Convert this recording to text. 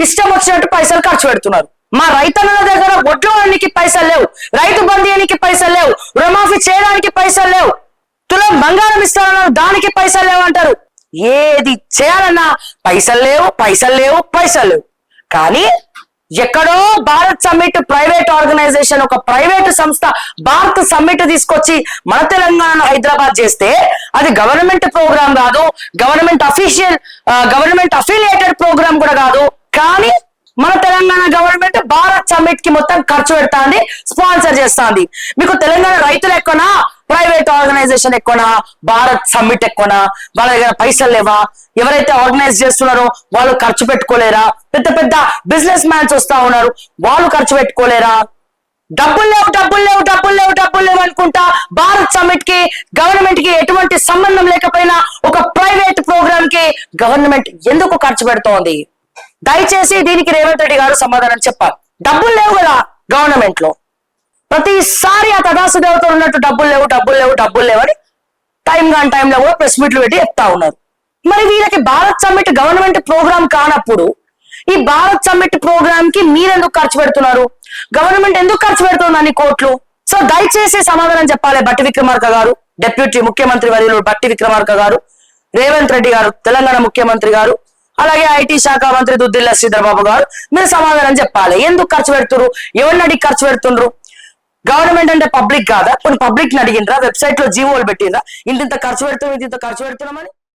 ఇష్టం వచ్చినట్టు పైసలు ఖర్చు పెడుతున్నారు. మా రైతన్నల దగ్గర ఒడ్లు వానికి పైసలు లేవు, రైతు బంధువునికి పైసలు లేవు, రుణమాఫీ చేయడానికి పైసలు లేవు, తులం బంగారం ఇస్తారన్నారు దానికి పైసలు లేవు అంటారు. ఏది చేయాలన్నా పైసలు లేవు, పైసలు లేవు, పైసలు లేవు. కానీ ఎక్కడో భారత్ సమ్మిట్ ప్రైవేట్ ఆర్గనైజేషన్, ఒక ప్రైవేట్ సంస్థ భారత్ సమ్మిట్ తీసుకొచ్చి మన తెలంగాణ హైదరాబాద్ చేస్తే అది గవర్నమెంట్ ప్రోగ్రామ్ కాదు, గవర్నమెంట్ అఫిలియేటెడ్ ప్రోగ్రామ్ కూడా కాదు. కానీ మన తెలంగాణ గవర్నమెంట్ భారత్ సమ్మిట్ కి మొత్తం ఖర్చు పెడతాంది, స్పాన్సర్ చేస్తాంది. మీకు తెలంగాణ రైతులు ఎక్కువనా, ప్రైవేట్ ఆర్గనైజేషన్ ఎక్కువనా, భారత్ సమ్మిట్ ఎక్కువనా? వాళ్ళ దగ్గర పైసలు లేవా? ఎవరైతే ఆర్గనైజ్ చేస్తున్నారో వాళ్ళు ఖర్చు పెట్టుకోలేరా? పెద్ద పెద్ద బిజినెస్ మ్యాన్స్ వస్తా ఉన్నారు, వాళ్ళు ఖర్చు పెట్టుకోలేరా? డబ్బులు లేవు, డబ్బులు లేవు, డబ్బులు లేవు, డబ్బులు లేవు అనుకుంటా భారత్ సమ్మిట్ కి గవర్నమెంట్ కి ఎటువంటి సంబంధం లేకపోయినా ఒక ప్రైవేట్ ప్రోగ్రామ్ కి గవర్నమెంట్ ఎందుకు ఖర్చు పెడుతోంది? దయచేసి దీనికి రేవంత్ రెడ్డి గారు సమాధానం చెప్పాలి. డబ్బులు లేవు కదా గవర్నమెంట్ లో, ప్రతిసారి ఆ తదాసుదేవతో ఉన్నట్టు డబ్బులు లేవు, డబ్బులు లేవు, డబ్బులు లేవని టైంలో కూడా ప్రెస్ మీట్లు పెట్టి చెప్తా ఉన్నారు. మరి వీళ్ళకి భారత్ సమ్మిట్ గవర్నమెంట్ ప్రోగ్రామ్ కానప్పుడు ఈ భారత్ సమ్మిట్ ప్రోగ్రామ్ కి మీరెందుకు ఖర్చు పెడుతున్నారు? గవర్నమెంట్ ఎందుకు ఖర్చు పెడుతుంది అన్ని కోట్లు? సో దయచేసి సమాధానం చెప్పాలి బట్టి విక్రమార్క గారు, డిప్యూటీ ముఖ్యమంత్రి వర్యులు బట్టి విక్రమార్క గారు, రేవంత్ రెడ్డి గారు తెలంగాణ ముఖ్యమంత్రి గారు, అలాగే ఐటీ శాఖ మంత్రి దుద్దిల్ల శ్రీధర్ బాబు గారు, మీరు సమాధానం చెప్పాలి. ఎందుకు ఖర్చు పెడుతున్నారు? ఎవరిని అడిగి ఖర్చు పెడుతుండ్రు? గవర్నమెంట్ అంటే పబ్లిక్ కాదా? కొన్ని పబ్లిక్ ని అడిగిండ్రా? వెబ్సైట్ లో జీవోలు పెట్టిండ్రా? ఇంత ఖర్చు పెడుతున్నాం, ఇంత ఖర్చు పెడుతున్నామని?